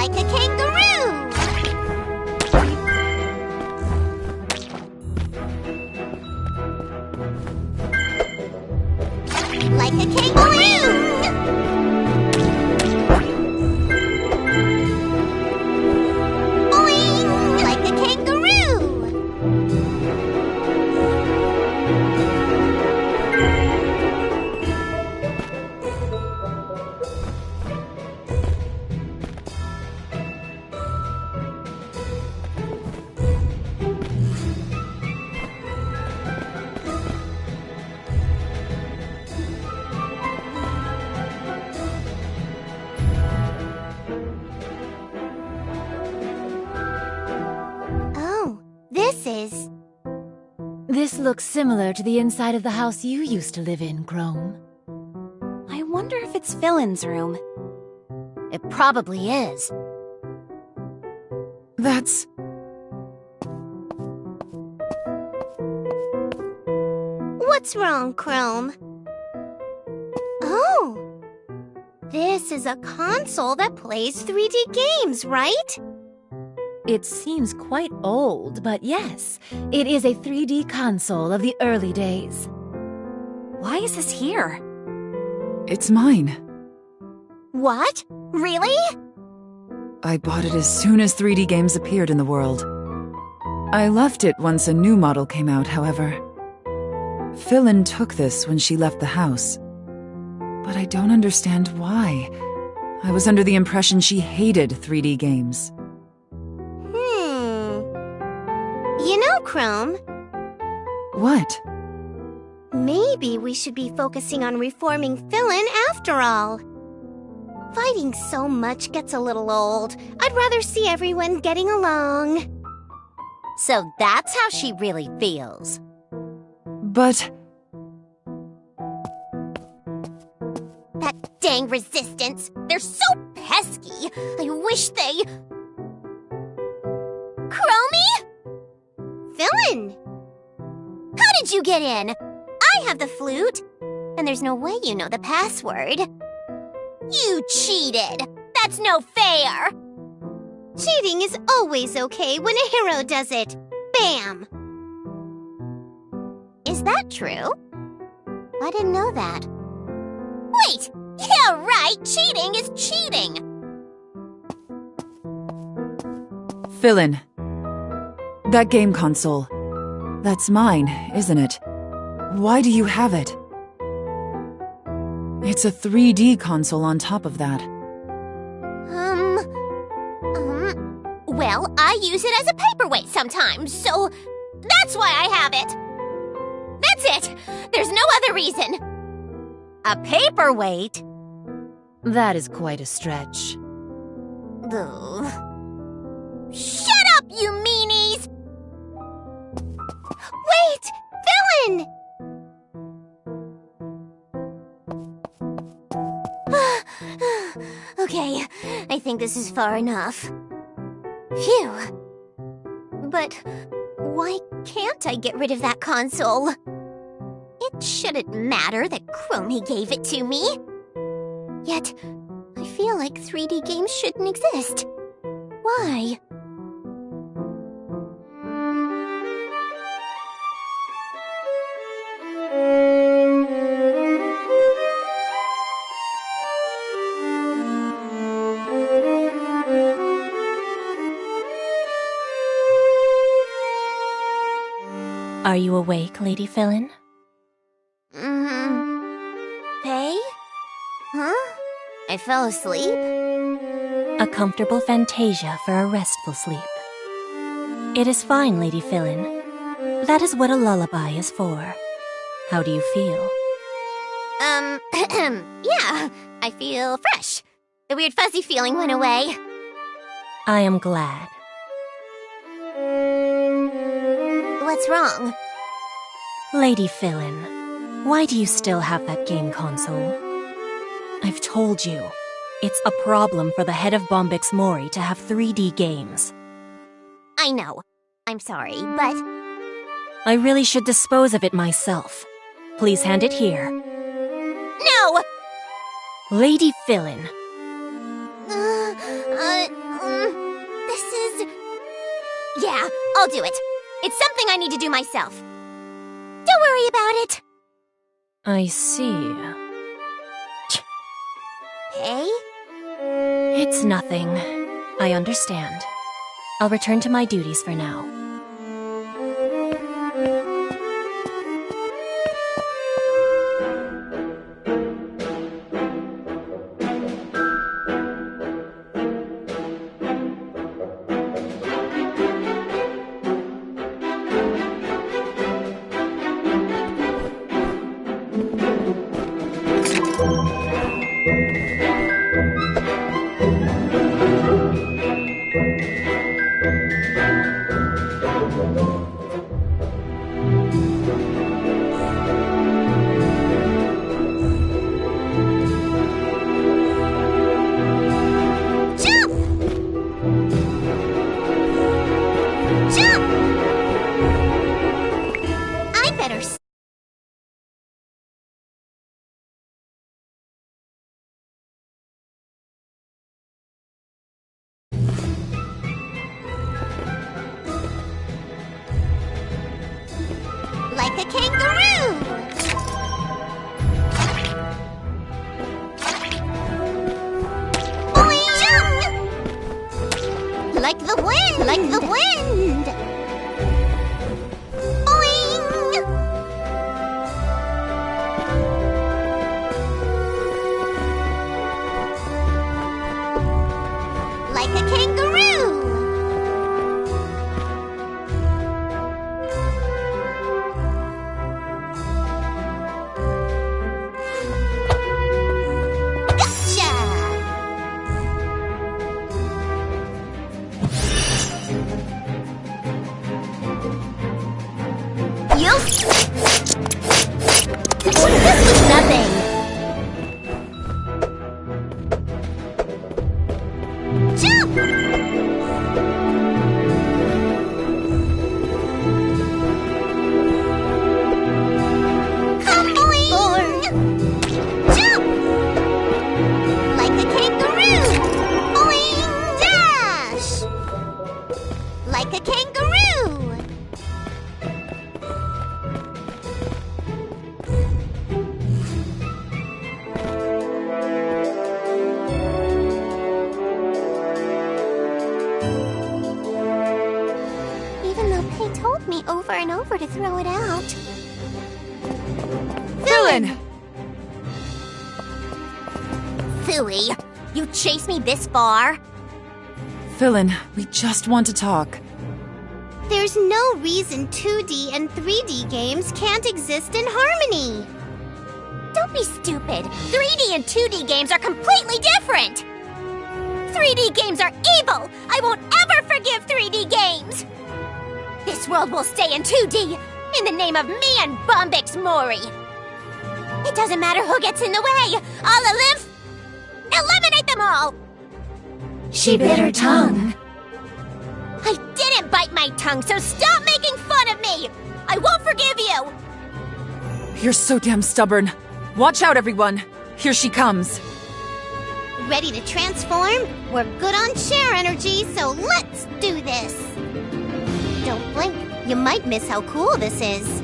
Like a kangaroo! Like a kangaroo! Boing! Like a kangaroo! This looks similar to the inside of the house you used to live in, Chrome. I wonder if it's Phil's room. It probably is. That's... What's wrong, Chrome? Oh! This is a console that plays 3D games, right? It seems quite old, but yes, it is a 3D console of the early days. Why is this here? It's mine. What? Really? I bought it as soon as 3D games appeared in the world. I left it once a new model came out, however. Philin took this when she left the house. But I don't understand why. I was under the impression she hated 3D games. You know, Chrome... What? Maybe we should be focusing on reforming Philin after all. Fighting so much gets a little old. I'd rather see everyone getting along. So that's how she really feels. But... That dang resistance! They're so pesky! I wish they... Chromie? Philin! How did you get in? I have the flute, and there's no way you know the password. You cheated! That's no fair! Cheating is always okay when a hero does it. Bam! Is that true? I didn't know that. Wait! Yeah, right! Cheating is cheating! Philin. That game console. That's mine, isn't it? Why do you have it? It's a 3D console on top of that. Well, I use it as a paperweight sometimes, so that's why I have it. That's it! There's no other reason. A paperweight? That is quite a stretch. Ugh. Shut up, you meanies! Wait! Philin! Okay, I think this is far enough. Phew. But why can't I get rid of that console? It shouldn't matter that Chromie gave it to me. Yet, I feel like 3D games shouldn't exist. Why? Are you awake, Lady Philin? Hey? Huh? I fell asleep? A comfortable fantasia for a restful sleep. It is fine, Lady Philin. That is what a lullaby is for. How do you feel? Yeah, I feel fresh. The weird fuzzy feeling went away. I am glad. What's wrong? Lady Philin, why do you still have that game console? I've told you, it's a problem for the head of Bombix Mori to have 3D games. I know. I'm sorry, but... I really should dispose of it myself. Please hand it here. No! Lady Philin. Yeah, I'll do it. It's something I need to do myself. Don't worry about it. I see. Hey? It's nothing. I understand. I'll return to my duties for now. Jump! Jump! I better like a kangaroo! Boing! Jump! Like the wind! Like the wind! Boing! Like a kangaroo! Gotcha! You'll... This was nothing! Jump! Come boing! Jump! Like a kangaroo! Boing! Dash! Like a kangaroo! Even though Pei told me over and over to throw it out. Philin! Phooey, you chased me this far? Philin, we just want to talk. There's no reason 2D and 3D games can't exist in harmony. Don't be stupid. 3D and 2D games are completely different. 3D games are evil. I won't ever forgive 3D games. This world will stay in 2D in the name of me and Bombix Mori. It doesn't matter who gets in the way. I'll eliminate them all. She bit her tongue. I didn't bite my tongue, so stop making fun of me! I won't forgive you! You're so damn stubborn. Watch out, everyone. Here she comes. Ready to transform? We're good on share energy, so let's do this! Don't blink. You might miss how cool this is.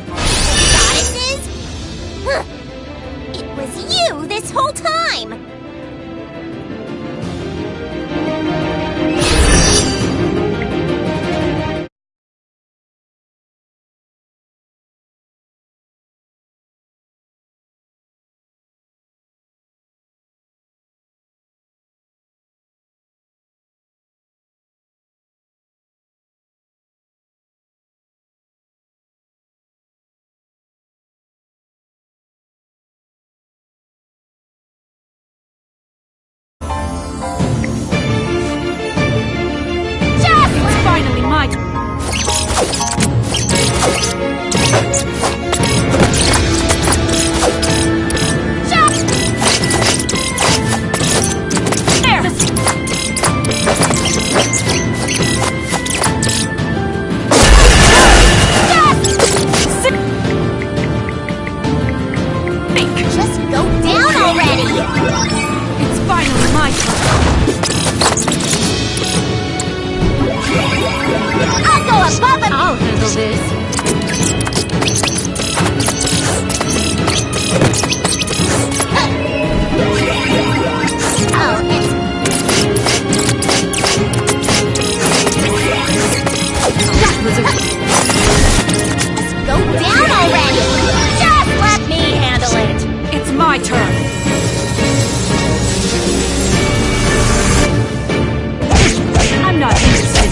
Goddesses? Huh. It was you this whole time! handle this. Oh, it's... That was a... Go down already! Just let me handle it! It's my turn! I'm not interested.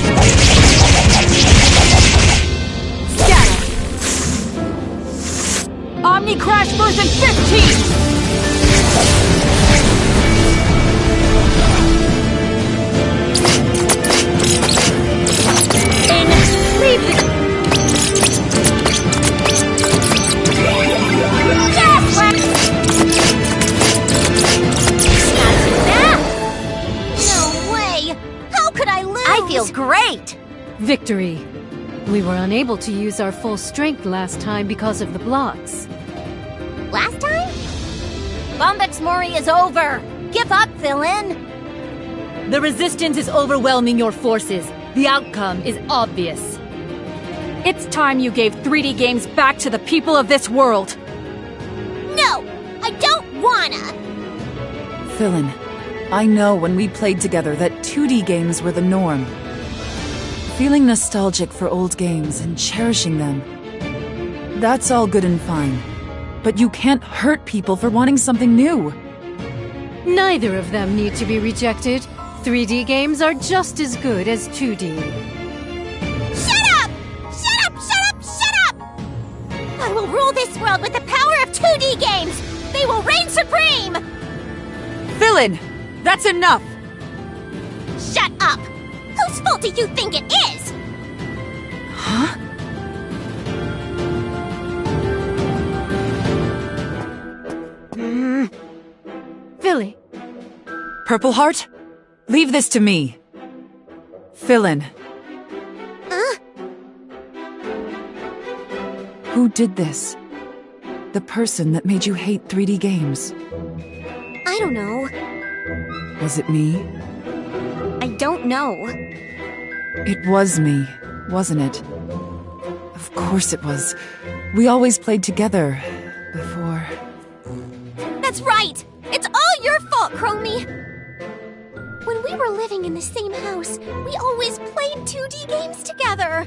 Scatter! Omni Crash version 15! Feels great! Victory! We were unable to use our full strength last time because of the blocks. Last time? Bombex Mori is over! Give up, villain! The resistance is overwhelming your forces. The outcome is obvious. It's time you gave 3D games back to the people of this world! No! I don't wanna! Philin, I know when we played together that 2D games were the norm. Feeling nostalgic for old games and cherishing them. That's all good and fine. But you can't hurt people for wanting something new. Neither of them need to be rejected. 3D games are just as good as 2D. Shut up! Shut up! Shut up! Shut up! I will rule this world with the power of 2D games! They will reign supreme! Philin! That's enough! Shut up! Whose fault do you think it is? Huh? Philly. Purple Heart? Leave this to me. Philin. Who did this? The person that made you hate 3D games. I don't know. Was it me? I don't know. It was me, wasn't it? Of course it was. We always played together before. That's right! It's all your fault, Chromie! When we were living in the same house, we always played 2D games together.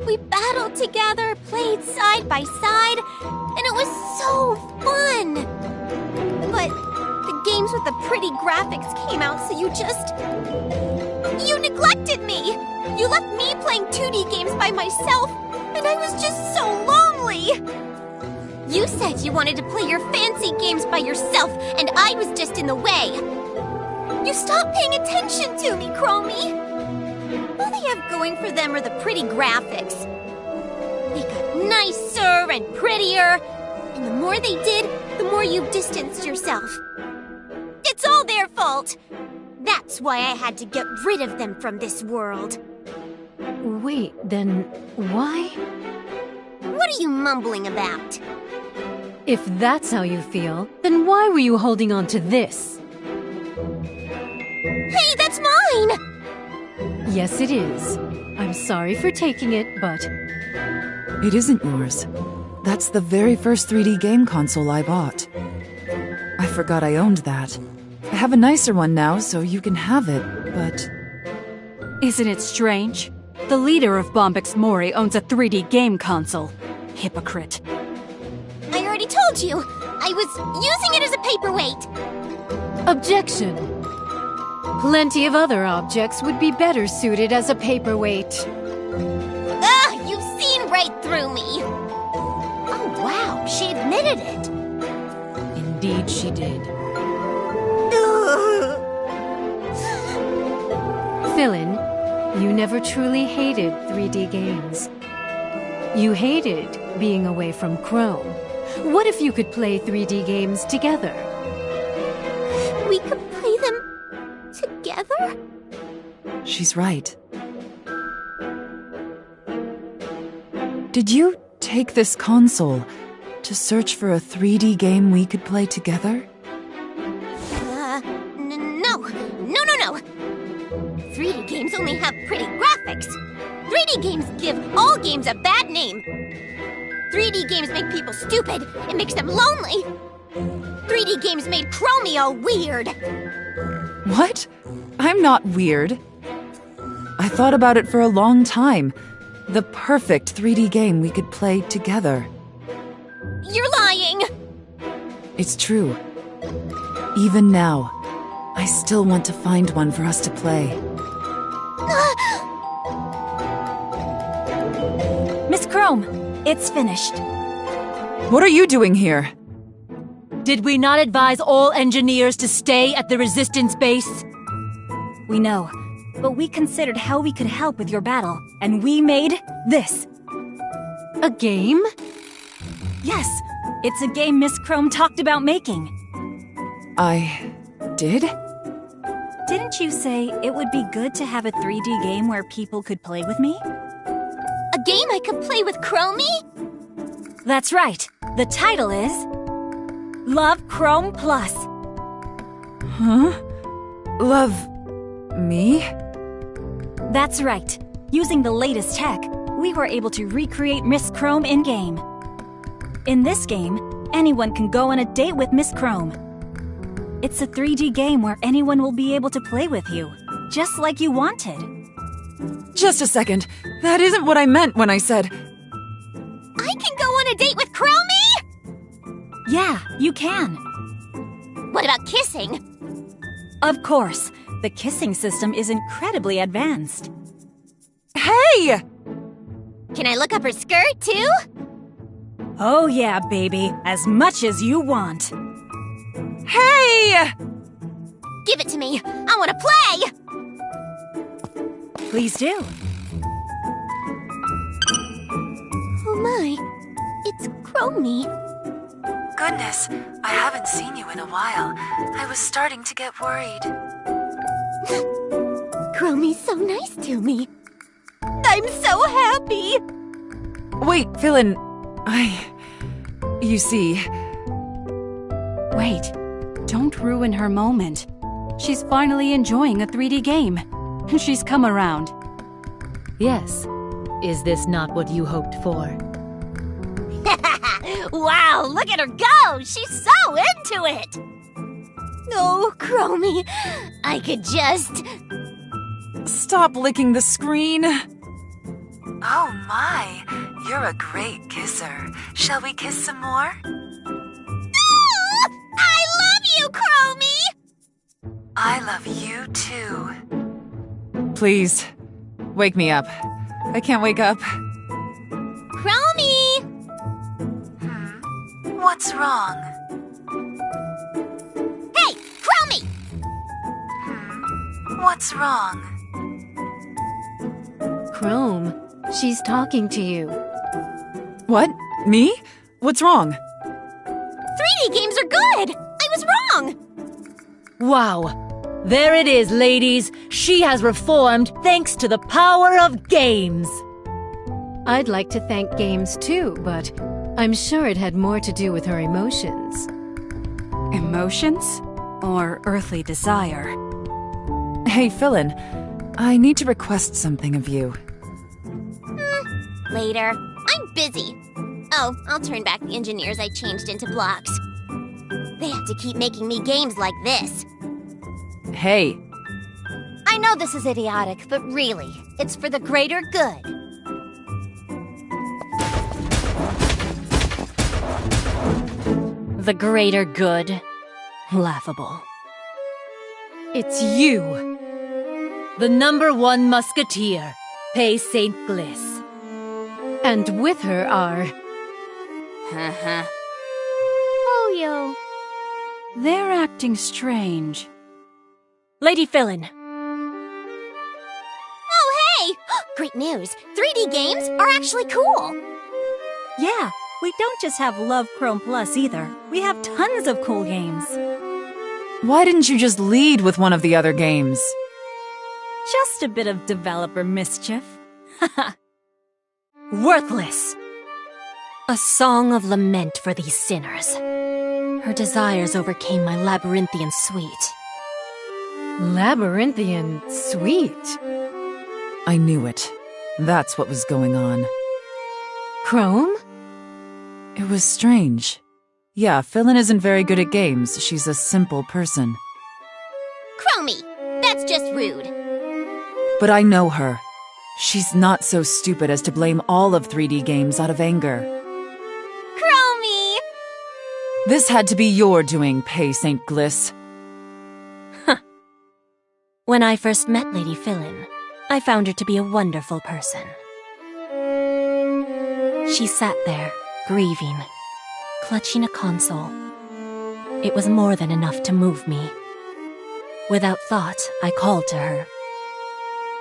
We battled together, played side by side, and it was so fun! But the games with the pretty graphics came out, so you neglected me! You left me playing 2D games by myself, and I was just so lonely! You said you wanted to play your fancy games by yourself, and I was just in the way. You stopped paying attention to me, Chromie. All they have going for them are the pretty graphics. They got nicer and prettier, and the more they did, the more you distanced yourself. It's all their fault. That's why I had to get rid of them from this world. Wait, then why? What are you mumbling about? If that's how you feel, then why were you holding on to this? Hey, that's mine! Yes, it is. I'm sorry for taking it, but... It isn't yours. That's the very first 3D game console I bought. I forgot I owned that. I have a nicer one now, so you can have it, but... Isn't it strange? The leader of Bombex Mori owns a 3D game console. Hypocrite. I already told you! I was using it as a paperweight! Objection! Plenty of other objects would be better suited as a paperweight. Ugh! You've seen right through me! Oh wow, she admitted it! Indeed she did. Philin, you never truly hated 3D games. You hated being away from Chrome. What if you could play 3D games together? We could play them... together? She's right. Did you take this console to search for a 3D game we could play together? No. 3D games only have pretty graphics. 3D games give all games a bad name. 3D games make people stupid. It makes them lonely. 3D games made Chromie all weird. What? I'm not weird. I thought about it for a long time. The perfect 3D game we could play together. You're lying! It's true. Even now, I still want to find one for us to play. Miss Chrome, it's finished. What are you doing here? Did we not advise all engineers to stay at the Resistance base? We know, but we considered how we could help with your battle, and we made this. A game? Yes, it's a game Miss Chrome talked about making. I did? Didn't you say it would be good to have a 3D game where people could play with me? A game I could play with Chromie? That's right. The title is Love Chrome Plus. Huh? Love me? That's right. Using the latest tech, we were able to recreate Miss Chrome in-game. In this game, anyone can go on a date with Miss Chrome. It's a 3D game where anyone will be able to play with you, just like you wanted. Just a second. That isn't what I meant when I said... I can go on a date with Chromie? Yeah, you can. What about kissing? Of course. The kissing system is incredibly advanced. Hey! Can I look up her skirt, too? Oh yeah, baby. As much as you want. Hey! Give it to me. I want to play! Please do. Oh my, it's Chromie. Goodness, I haven't seen you in a while. I was starting to get worried. Chromie's so nice to me. I'm so happy. Wait, Philin, You see... Wait, don't ruin her moment. She's finally enjoying a 3D game. She's come around. Yes. Is this not what you hoped for? Wow, look at her go! She's so into it! Oh, Chromie, I could just... Stop licking the screen. Oh my, you're a great kisser. Shall we kiss some more? I love you, Chromie! I love you too. Please, wake me up. I can't wake up. Chromie! What's wrong? Hey, Chromie! What's wrong? Chrome, she's talking to you. What? Me? What's wrong? 3D games are good! I was wrong! Wow. There it is, ladies. She has reformed thanks to the power of games. I'd like to thank games too, but I'm sure it had more to do with her emotions. Emotions? Or earthly desire? Hey, Philin, I need to request something of you. Later. I'm busy. Oh, I'll turn back the engineers I changed into blocks. They have to keep making me games like this. Hey. I know this is idiotic, but really, it's for the greater good. The greater good. Laughable. It's you. The #1 musketeer, Pay St. Gliss. And with her are... Oh, yo. They're acting strange. Lady Philin. Oh, hey! Great news. 3D games are actually cool. Yeah, we don't just have Love Chrome Plus either. We have tons of cool games. Why didn't you just lead with one of the other games? Just a bit of developer mischief. Worthless! A song of lament for these sinners. Her desires overcame my labyrinthian suite. Labyrinthian sweet. I knew it. That's what was going on. Chrome? It was strange. Yeah, Philin isn't very good at games. She's a simple person. Chromie, that's just rude. But I know her. She's not so stupid as to blame all of 3D games out of anger. Chromie! This had to be your doing, Pay St. Gliss. When I first met Lady Philin, I found her to be a wonderful person. She sat there, grieving, clutching a console. It was more than enough to move me. Without thought, I called to her.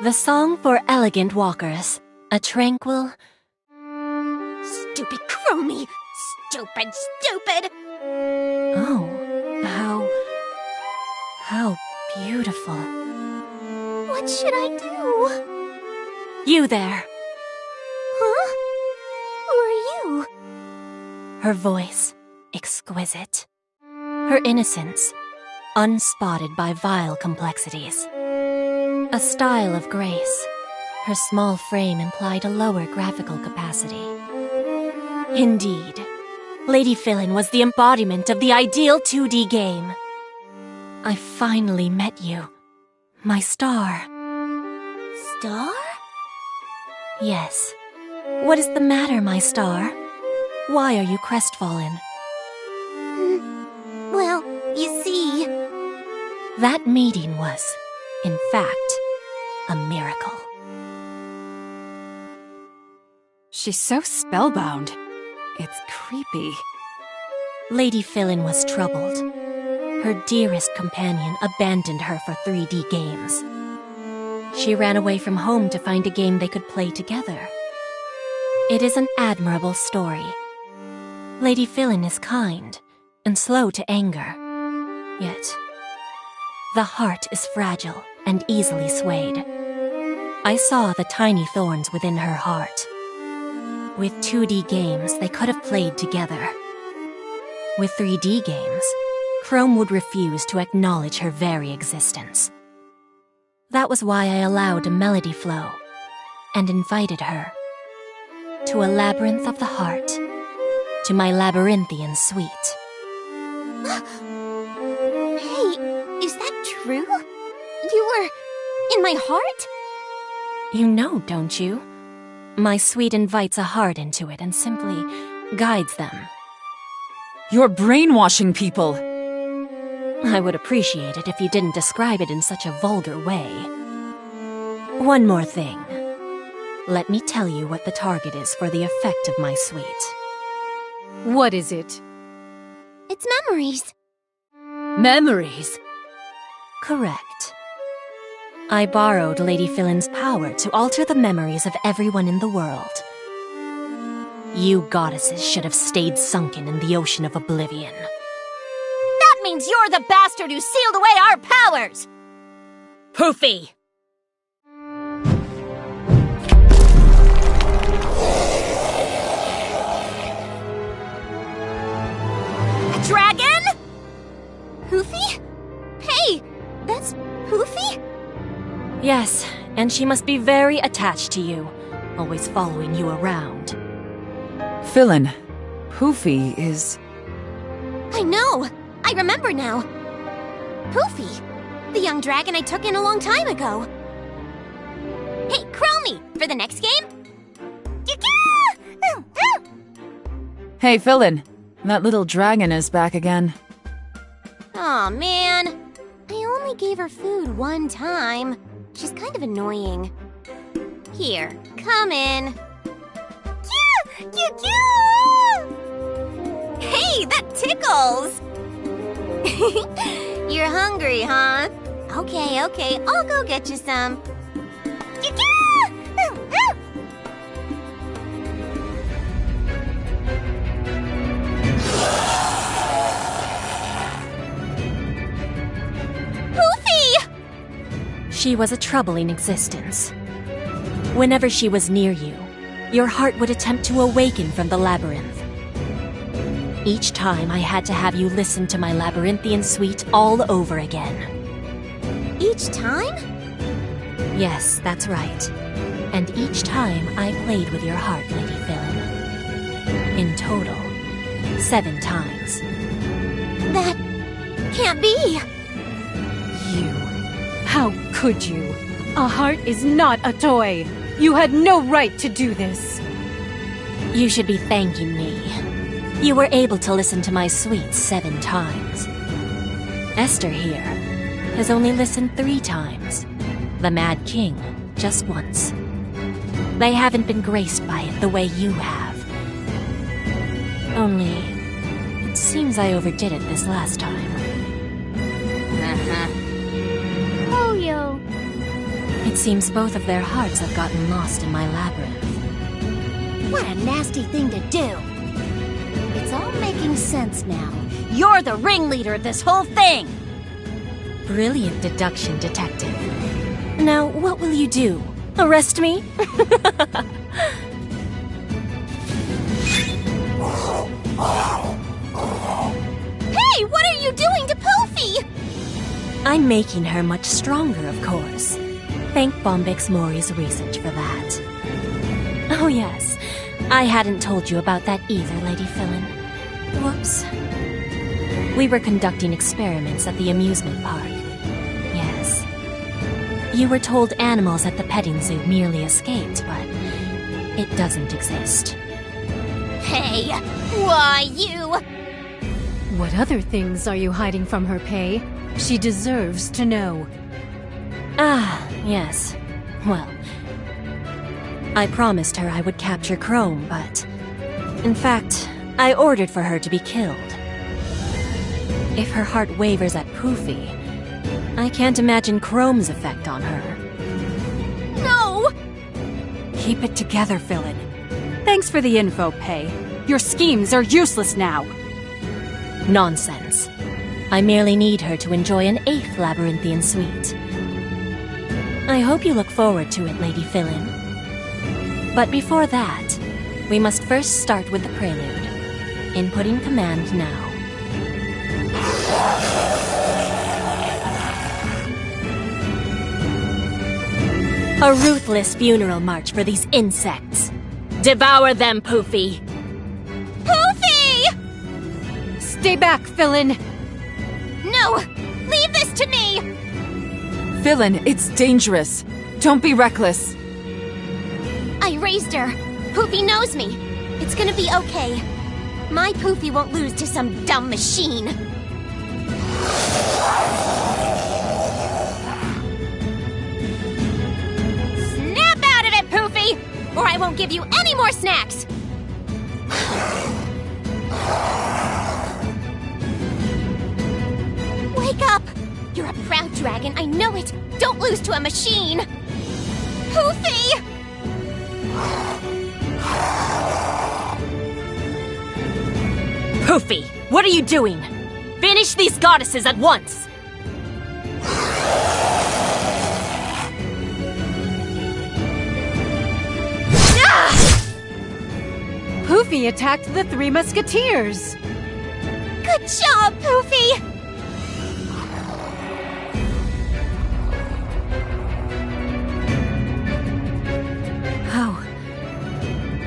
The song for elegant walkers, a tranquil... Stupid Chromie! Stupid! Oh, how beautiful. What should I do? You there! Huh? Who are you? Her voice, exquisite. Her innocence, unspotted by vile complexities. A style of grace. Her small frame implied a lower graphical capacity. Indeed, Lady Philin was the embodiment of the ideal 2D game. I finally met you. My star. Star? Yes. What is the matter, my star? Why are you crestfallen? Well, you see... That meeting was, in fact, a miracle. She's so spellbound. It's creepy. Lady Philin was troubled. Her dearest companion abandoned her for 3D games. She ran away from home to find a game they could play together. It is an admirable story. Lady Philin is kind and slow to anger. Yet, the heart is fragile and easily swayed. I saw the tiny thorns within her heart. With 2D games, they could have played together. With 3D games, Chrome would refuse to acknowledge her very existence. That was why I allowed a melody flow and invited her to a labyrinth of the heart, to my labyrinthian suite. Hey, is that true? You were in my heart? You know, don't you? My suite invites a heart into it and simply guides them. You're brainwashing people! I would appreciate it if you didn't describe it in such a vulgar way. One more thing. Let me tell you what the target is for the effect of my suite. What is it? It's memories. Memories? Correct. I borrowed Lady Philin's power to alter the memories of everyone in the world. You goddesses should have stayed sunken in the ocean of oblivion. That means you're the bastard who sealed away our powers! Poofy! A dragon? Poofy? Hey, that's Poofy? Yes, and she must be very attached to you, always following you around. Philin, Poofy is... I know! I remember now. Poofy, the young dragon I took in a long time ago. Hey, Chromie, for the next game? Hey, Philin, that little dragon is back again. Aw, man. I only gave her food one time. She's kind of annoying. Here, come in. Hey, that tickles! You're hungry, huh? Okay, I'll go get you some. Poofy! She was a troubling existence. Whenever she was near you, your heart would attempt to awaken from the labyrinth. Each time I had to have you listen to my labyrinthian suite all over again. Each time? Yes, that's right. And each time I played with your heart, Lady Philin. In total, 7 times. That can't be. You. How could you? A heart is not a toy. You had no right to do this. You should be thanking me. You were able to listen to my suite 7 times. Esther here has only listened 3 times. The Mad King, just once. They haven't been graced by it the way you have. Only, it seems I overdid it this last time. Oh, yo. It seems both of their hearts have gotten lost in my labyrinth. What a nasty thing to do. It's all making sense now. You're the ringleader of this whole thing! Brilliant deduction, Detective. Now, what will you do? Arrest me? Hey, what are you doing to Poofy? I'm making her much stronger, of course. Thank Bombix Mori's research for that. Oh yes, I hadn't told you about that either, Lady Philin. Whoops. We were conducting experiments at the amusement park. Yes. You were told animals at the petting zoo merely escaped, but it doesn't exist. Hey, why you? What other things are you hiding from her, Pei? She deserves to know. Ah, yes. Well, I promised her I would capture Chrome, but... in fact, I ordered for her to be killed. If her heart wavers at Poofy, I can't imagine Chrome's effect on her. No! Keep it together, Philin. Thanks for the info, Pei. Your schemes are useless now. Nonsense. I merely need her to enjoy an 8th labyrinthian suite. I hope you look forward to it, Lady Philin. But before that, we must first start with the prelude. Inputting command now. A ruthless funeral march for these insects. Devour them, Poofy! Poofy! Stay back, Philin! No! Leave this to me! Philin, it's dangerous. Don't be reckless. I raised her. Poofy knows me. It's gonna be okay. My Poofy won't lose to some dumb machine. Snap out of it, Poofy! Or I won't give you any more snacks! Wake up! You're a proud dragon, I know it! Don't lose to a machine! Poofy! Poofy, what are you doing? Finish these goddesses at once! Poofy attacked the 3 Musketeers! Good job, Poofy!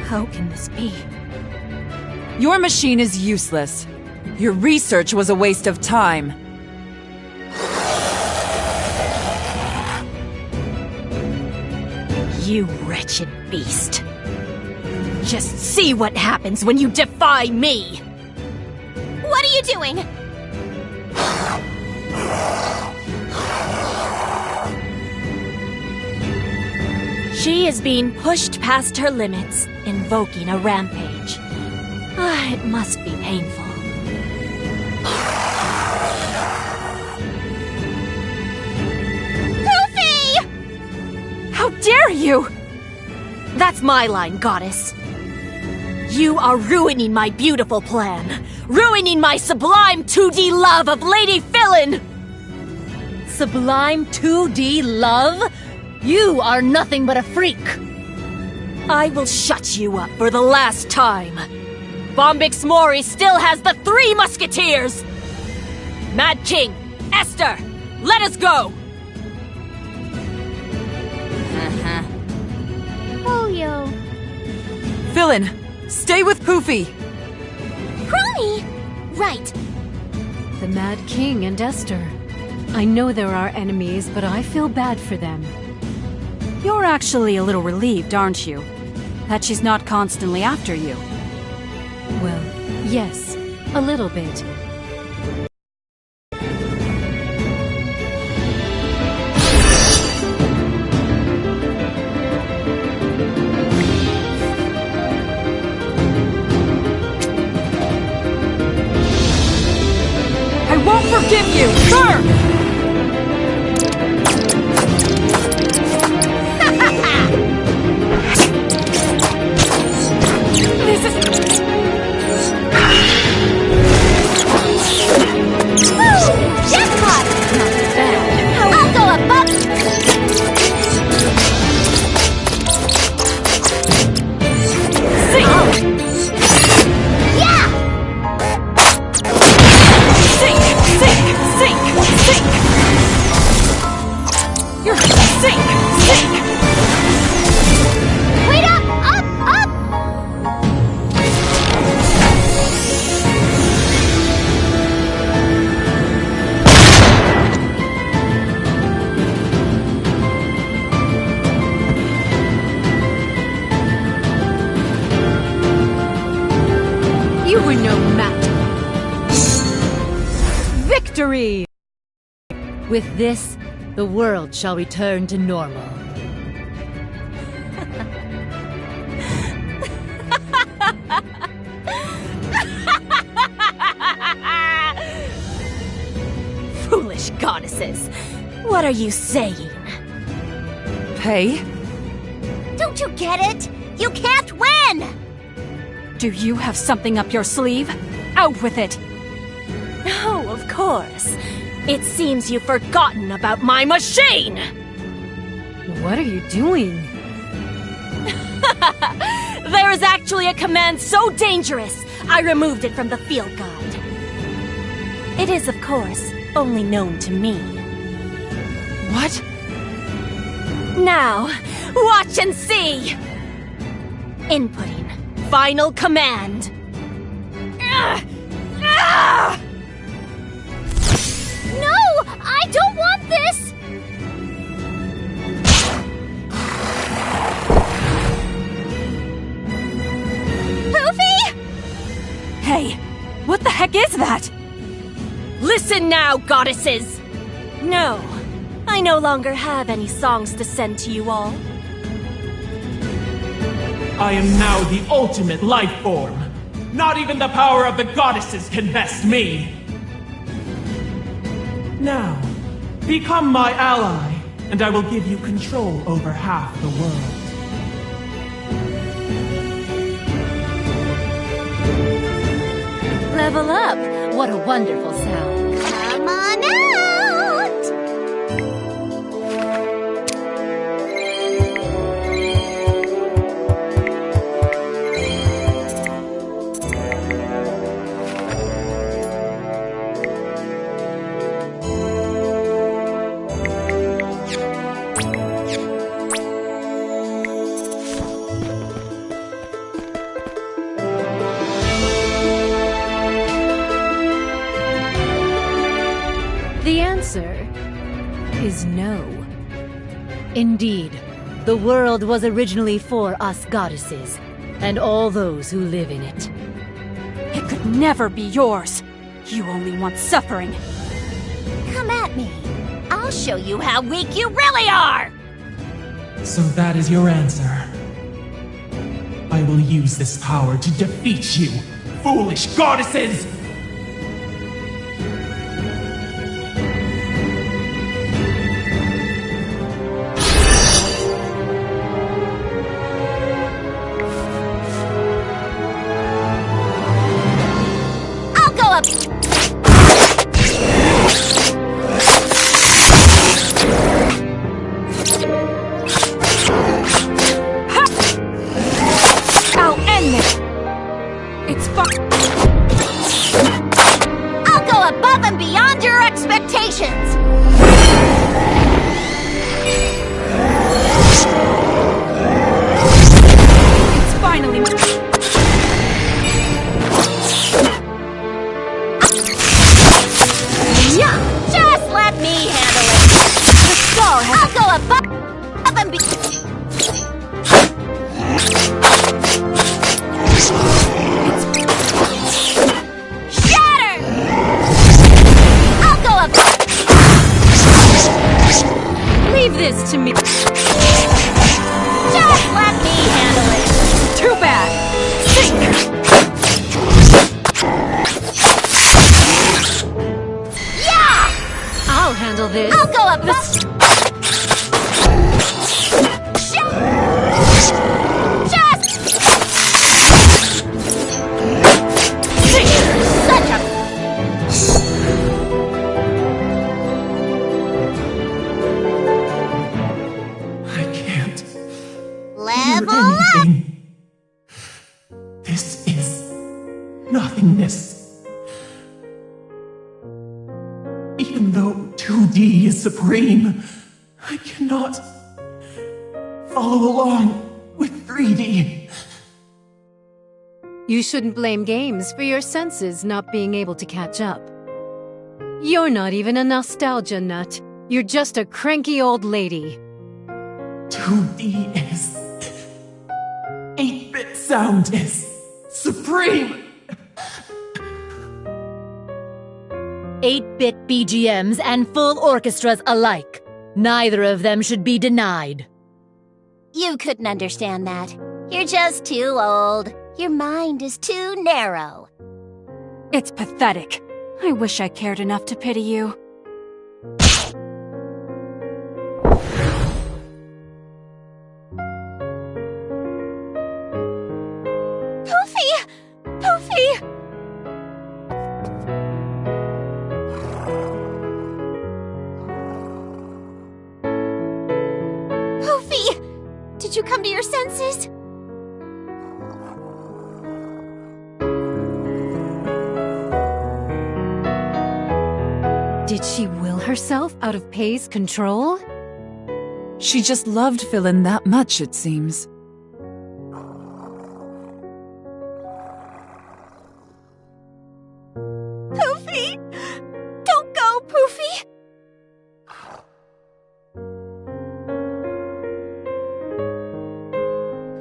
How can this be? Your machine is useless. Your research was a waste of time. You wretched beast. Just see what happens when you defy me! What are you doing? She is being pushed past her limits, invoking a rampage. It must be painful. Poofy! How dare you! That's my line, goddess. You are ruining my beautiful plan. Ruining my sublime 2D love of Lady Philin! Sublime 2D love? You are nothing but a freak. I will shut you up for the last time. Bombix Mori still has the 3 Musketeers! Mad King, Esther, let us go! huh? Oh, yo. Philin, stay with Poofy! Crony! Right. The Mad King and Esther. I know there are enemies, but I feel bad for them. You're actually a little relieved, aren't you? That she's not constantly after you. Well, yes, a little bit. I won't forgive you! Sir! You were no match. Victory! With this, the world shall return to normal. Foolish goddesses! What are you saying? Pei? Don't you get it? You can't win! Do you have something up your sleeve? Out with it! Oh, of course. It seems you've forgotten about my machine! What are you doing? There is actually a command so dangerous, I removed it from the field guide. It is, of course, only known to me. What? Now, watch and see! Inputting final command. No! I don't want this! Poofy! Hey, what the heck is that? Listen now, goddesses! No, I no longer have any songs to send to you all. I am now the ultimate life form. Not even the power of the goddesses can best me. Now, become my ally, and I will give you control over half the world. Level up! What a wonderful sound. Come on out! The answer is no. Indeed, the world was originally for us goddesses, and all those who live in it. It could never be yours. You only want suffering. Come at me. I'll show you how weak you really are! So that is your answer. I will use this power to defeat you, foolish goddesses! I'll go up! I'll end this! It's Level up! anything. This is nothingness. Even though 2D is supreme, I cannot follow along with 3D. You shouldn't blame games for your senses not being able to catch up. You're not even a nostalgia nut. You're just a cranky old lady. 2D is... 8-bit sound is supreme! 8-bit BGMs and full orchestras alike. Neither of them should be denied. You couldn't understand that. You're just too old. Your mind is too narrow. It's pathetic. I wish I cared enough to pity you. Poofy! Poofy! Poofy! Did you come to your senses? Did she will herself out of Pei's control? She just loved Philin that much, it seems. Poofy! Don't go, Poofy!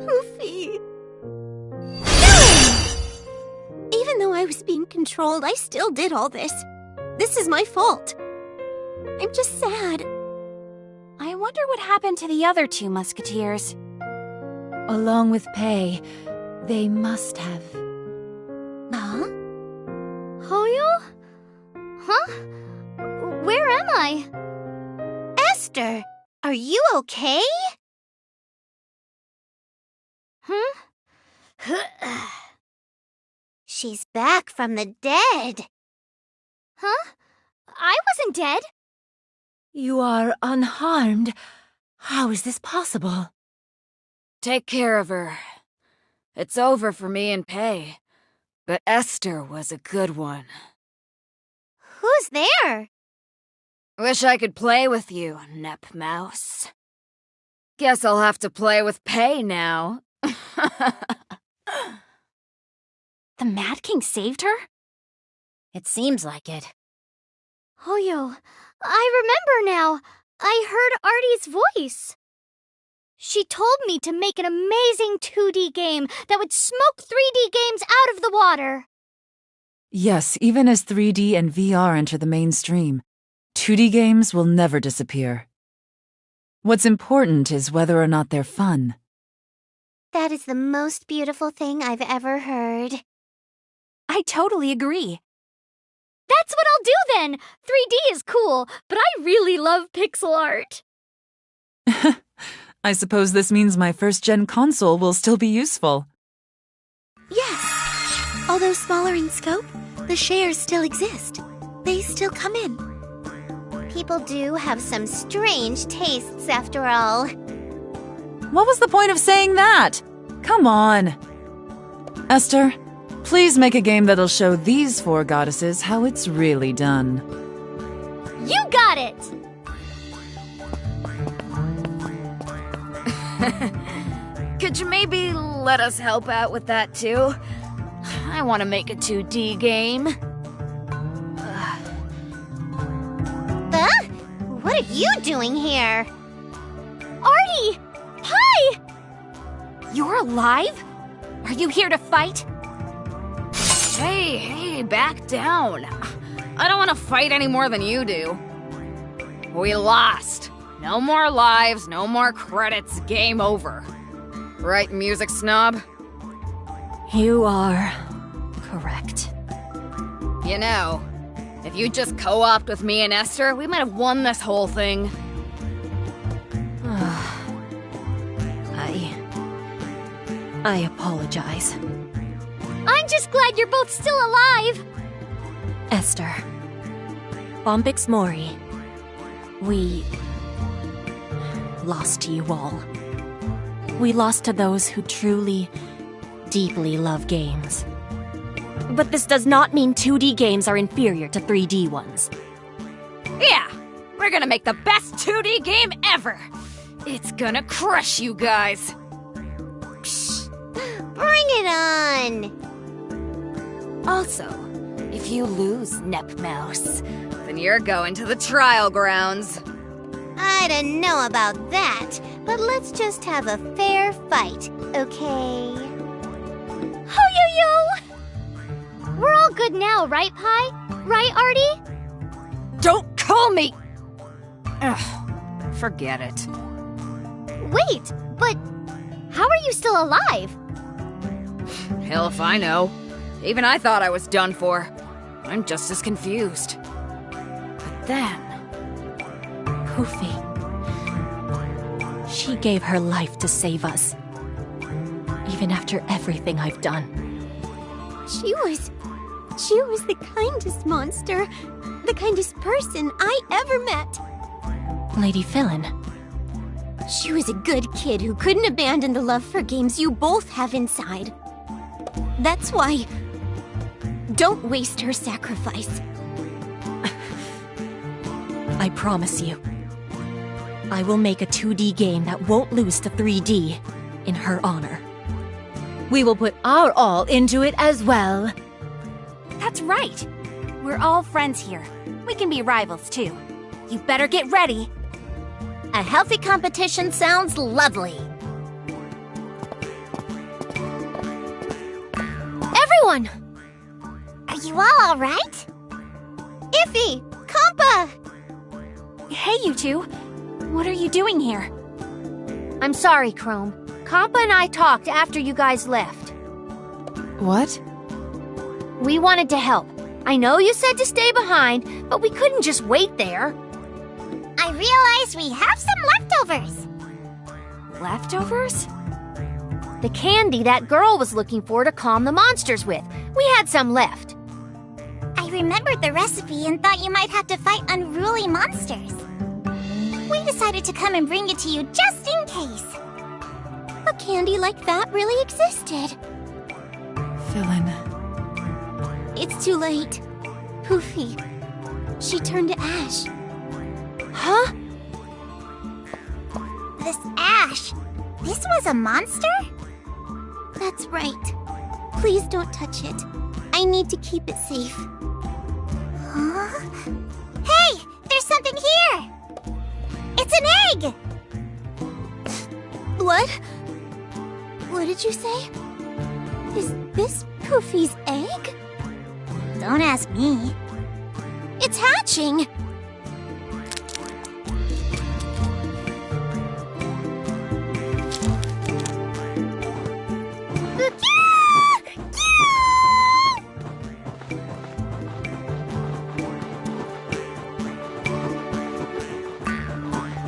Poofy. No! Even though I was being controlled, I still did all this. This is my fault. I'm just sad. I wonder what happened to the other two musketeers. Along with Pei, they must have. Huh? Hoyo? Huh? Where am I? Esther, are you okay? Huh? She's back from the dead. Huh? I wasn't dead. You are unharmed. How is this possible? Take care of her. It's over for me and Pei. But Esther was a good one. Who's there? Wish I could play with you, Nep Mouse. Guess I'll have to play with Pei now. The Mad King saved her? It seems like it. Hoyo, I remember now. I heard Artie's voice. She told me to make an amazing 2D game that would smoke 3D games out of the water. Yes, even as 3D and VR enter the mainstream, 2D games will never disappear. What's important is whether or not they're fun. That is the most beautiful thing I've ever heard. I totally agree. That's what I'll do then! 3D is cool, but I really love pixel art. I suppose this means my first-gen console will still be useful. Yes. Although smaller in scope, the shares still exist. They still come in. People do have some strange tastes after all. What was the point of saying that? Come on. Esther, please make a game that'll show these 4 goddesses how it's really done. You got it! Could you maybe let us help out with that too? I want to make a 2D game. What are you doing here? Artie! Hi! You're alive? Are you here to fight? Hey, back down. I don't want to fight any more than you do. We lost. No more lives, no more credits, game over. Right, music snob? You are correct. You know, if you just co-opt with me and Esther, we might have won this whole thing. I apologize. I'm just glad you're both still alive! Esther. Bombix Mori. We lost to you all. We lost to those who truly, deeply love games. But this does not mean 2D games are inferior to 3D ones. Yeah, we're gonna make the best 2D game ever. It's gonna crush you guys. Bring it on! Also, if you lose, Nep Mouse, then you're going to the trial grounds. I don't know about that, but let's just have a fair fight, okay? Ho-yo-yo! We're all good now, right, Pi? Right, Artie? Don't call me! Ugh, forget it. Wait, but how are you still alive? Hell if I know. Even I thought I was done for. I'm just as confused. But then... Poofy. She gave her life to save us. Even after everything I've done. She was the kindest monster, the kindest person I ever met. Lady Philin. She was a good kid who couldn't abandon the love for games you both have inside. That's why... Don't waste her sacrifice. I promise you. I will make a 2D game that won't lose to 3D in her honor. We will put our all into it as well. That's right. We're all friends here. We can be rivals, too. You better get ready. A healthy competition sounds lovely. Everyone! Are you all right? Iffy! Compa! Hey, you two. What are you doing here? I'm sorry, Chrome. Compa and I talked after you guys left. What? We wanted to help. I know you said to stay behind, but we couldn't just wait there. I realize we have some leftovers. Leftovers? The candy that girl was looking for to calm the monsters with. We had some left. I remembered the recipe and thought you might have to fight unruly monsters. We decided to come and bring it to you just in case. A candy like that really existed. Philin. It's too late. Poofy. She turned to ash. Huh? This ash. This was a monster? That's right. Please don't touch it. I need to keep it safe. Huh? Hey! There's something here! It's an egg! What? What did you say? Is this Poofy's egg? Don't ask me. It's hatching!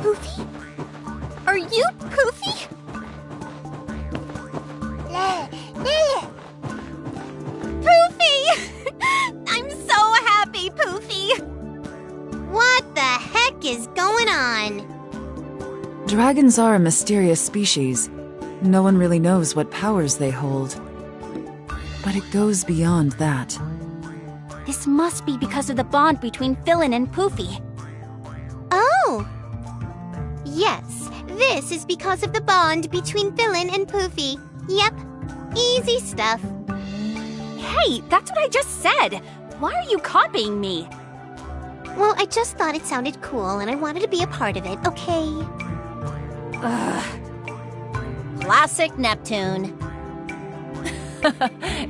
Poofy? Are you Poofy? Poofy! I'm so happy, Poofy! What the heck is going on? Dragons are a mysterious species. No one really knows what powers they hold. But it goes beyond that. This must be because of the bond between Philin and Poofy. Oh! Yes, this is because of the bond between Philin and Poofy. Yep, easy stuff. Hey, that's what I just said! Why are you copying me? Well, I just thought it sounded cool and I wanted to be a part of it, okay? Ugh. Classic Neptune.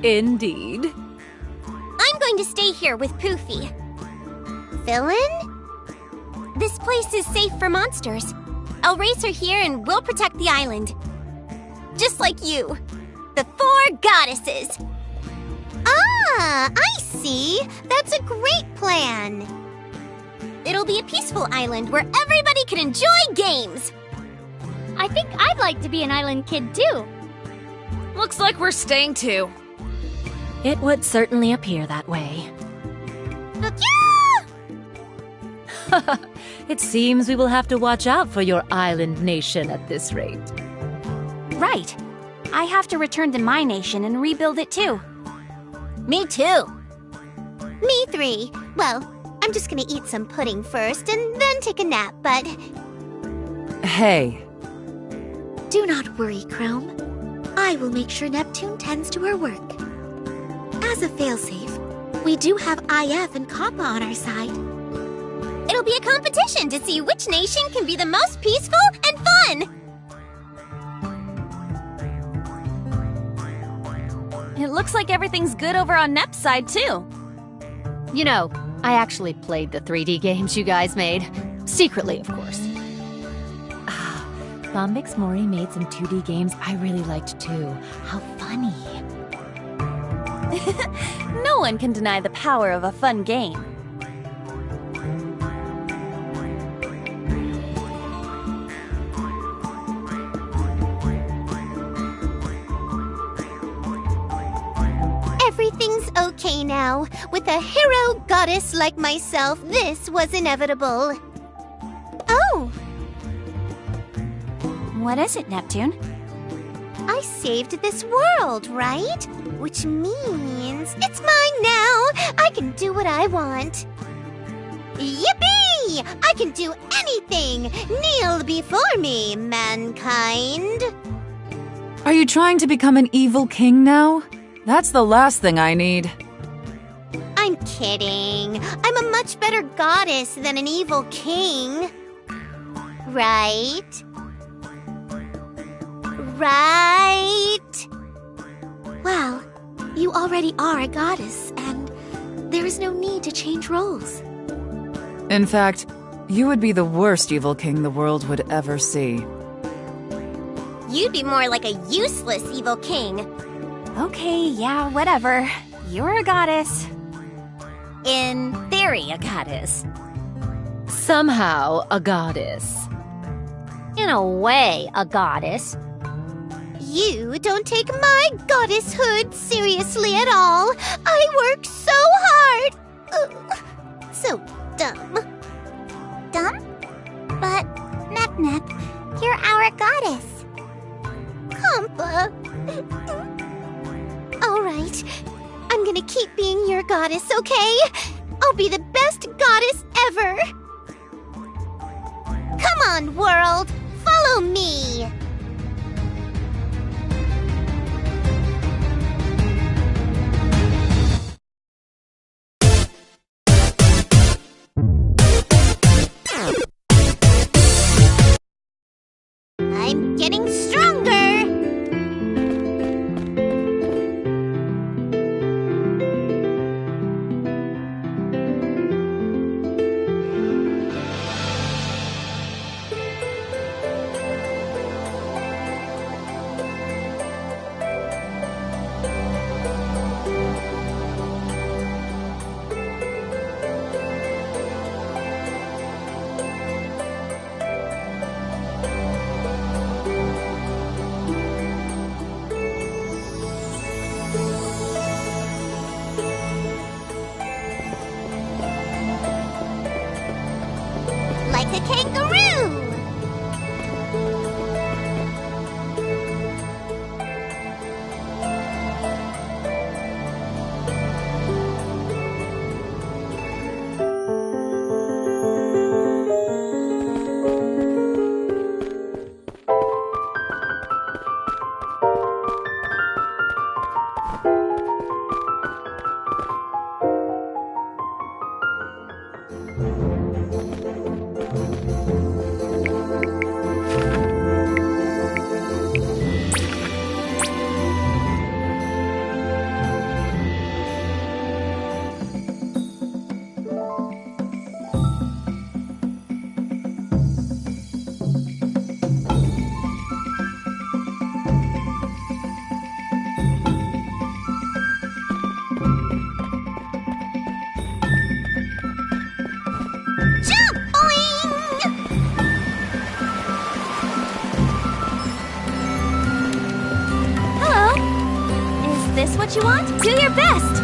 Indeed. I'm going to stay here with Poofy. Philin? This place is safe for monsters. I'll raise her here and we'll protect the island. Just like you. The 4 goddesses. Ah, I see. That's a great plan. It'll be a peaceful island where everybody can enjoy games. I think I'd like to be an island kid too. Looks like we're staying too. It would certainly appear that way. It seems we will have to watch out for your island nation at this rate. right. I have to return to my nation and rebuild it too. Me too. Me 3. Well, I'm just gonna eat some pudding first and then take a nap, but... Hey. Do not worry, Chrome. I will make sure Neptune tends to her work. As a failsafe, we do have IF and Kappa on our side. It'll be a competition to see which nation can be the most peaceful and fun! It looks like everything's good over on Nep's side too. You know, I actually played the 3D games you guys made. Secretly, of course. Bombix Mori made some 2D games I really liked too. How funny. No one can deny the power of a fun game. Everything's okay now. With a hero goddess like myself, this was inevitable. Oh! What is it, Neptune? I saved this world, right? Which means it's mine now! I can do what I want. Yippee! I can do anything! Kneel before me, mankind! Are you trying to become an evil king now? That's the last thing I need. I'm kidding. I'm a much better goddess than an evil king. Right? Right? Well, you already are a goddess, and there is no need to change roles. In fact, you would be the worst evil king the world would ever see. You'd be more like a useless evil king. Okay, yeah, whatever. You're a goddess. In theory, a goddess. Somehow a goddess. In a way, a goddess. You don't take my goddesshood seriously at all. I work so hard. Ugh, so dumb. Dumb? But, Nep, you're our goddess. Compa. All right. I'm gonna keep being your goddess, okay? I'll be the best goddess ever. Come on, world. Follow me. I'm getting stronger! Like a kangaroo! This what you want? Do your best!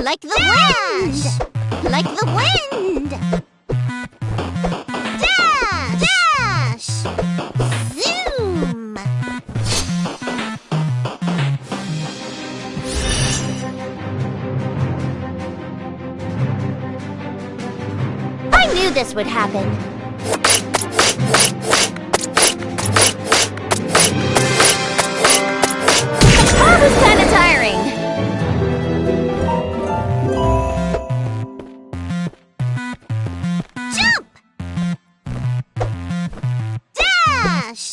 Like the wind! Like the wind! Dash! Dash! Zoom! I knew this would happen. How was kinda tiring. Jump! Dash!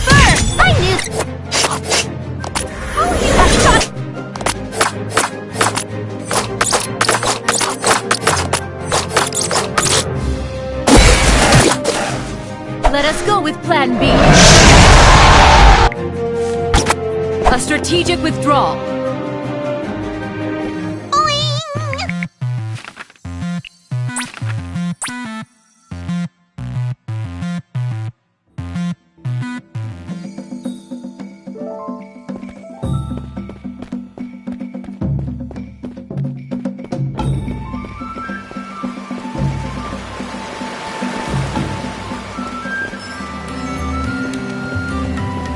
First! I knew... Oh, you got shot! Let us go with Plan B. A strategic withdrawal. Boing!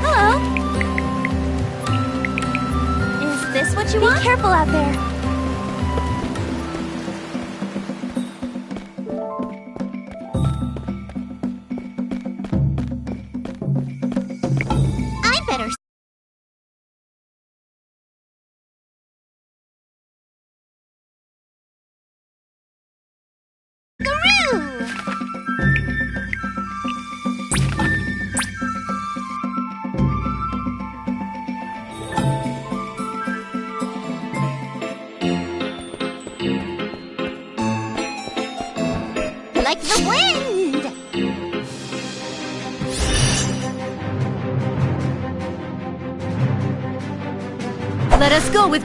Hello. Is this what you want? Be careful out there. I better. Garoo! Like the wind! Let us go with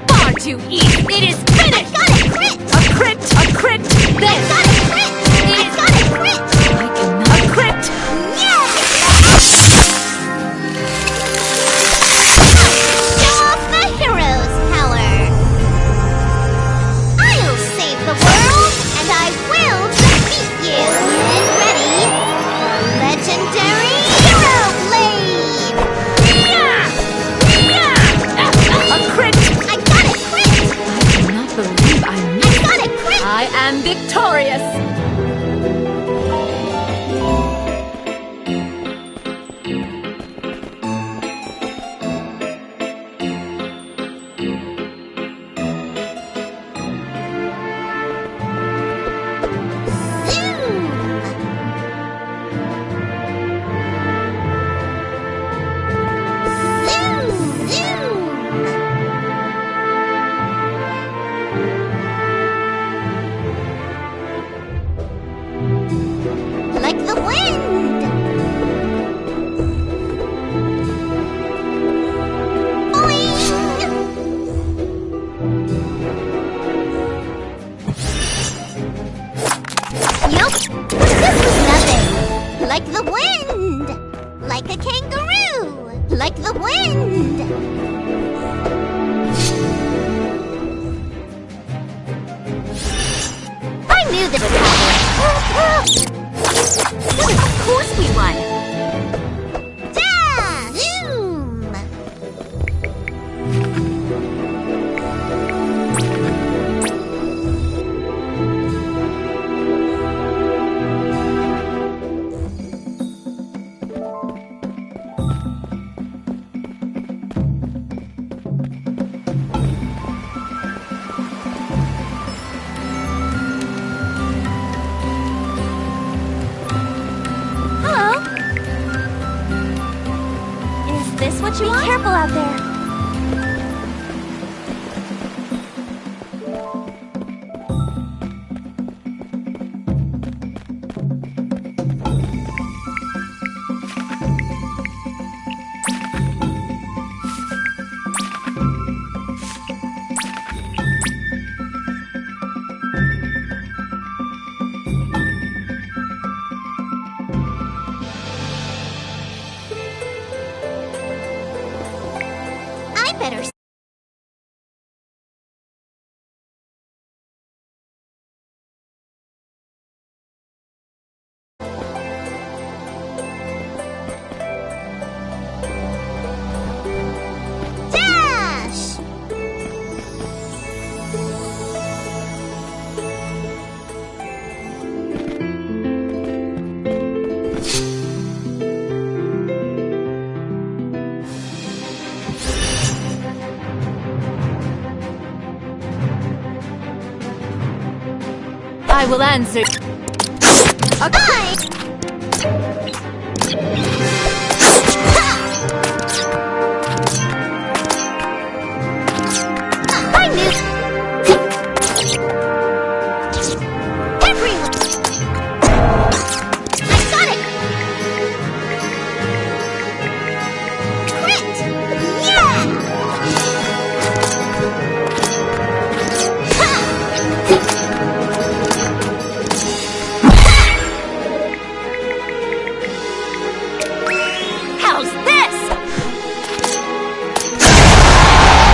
far too easy. It is finished. Got a crit! A crit. A crit. Then Got a crit! I got a crit! I cannot. A crit. Show off the hero's power! I'll save the world, and I will defeat you! Get ready! Legendary Hero Blade! A crit. I got a crit! I cannot believe I I missed. got a crit! I am victorious. Zoom! Zoom! Like the wind! Boing! Yup! This was nothing! Like the wind! Like a kangaroo! Like the wind! I knew this would happen! Of course we won! Dash! Zoom! Hello? Is this what you want? Be careful out there. I will answer. I knew. Everyone. I got it. Crit. Yeah. How's this?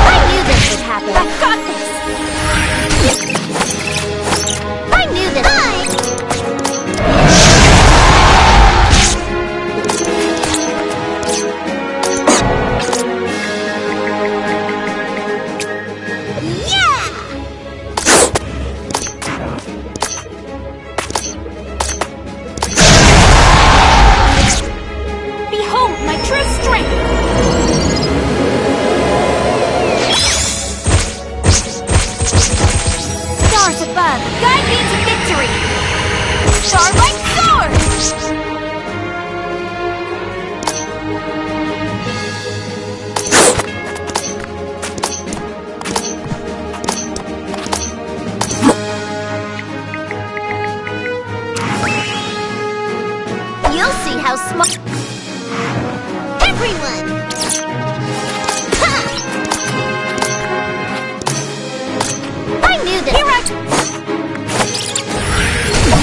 I knew this would happen. I got this! I knew this. Behold my true strength! Stars above, guide me to victory! Starlight soars! You'll see how smart. Everyone. Ha! I knew this. Here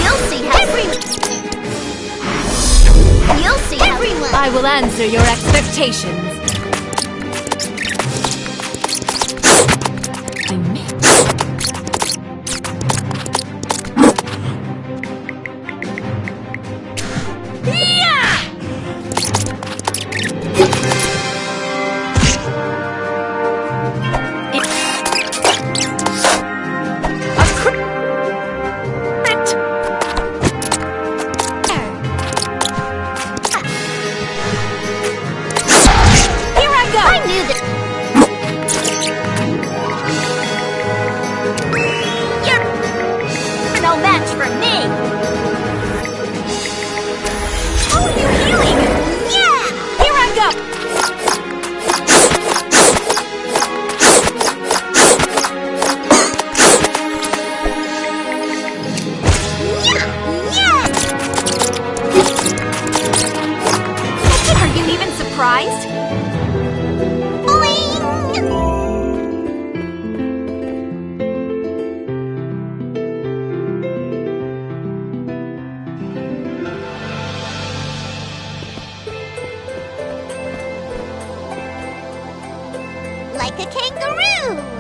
You'll see how. Everyone. You'll see how. Everyone. I will answer your expectations. I knew this. You're no match for me! Oh, you healing! Yeah! Here I go! Are you even surprised? Like a kangaroo.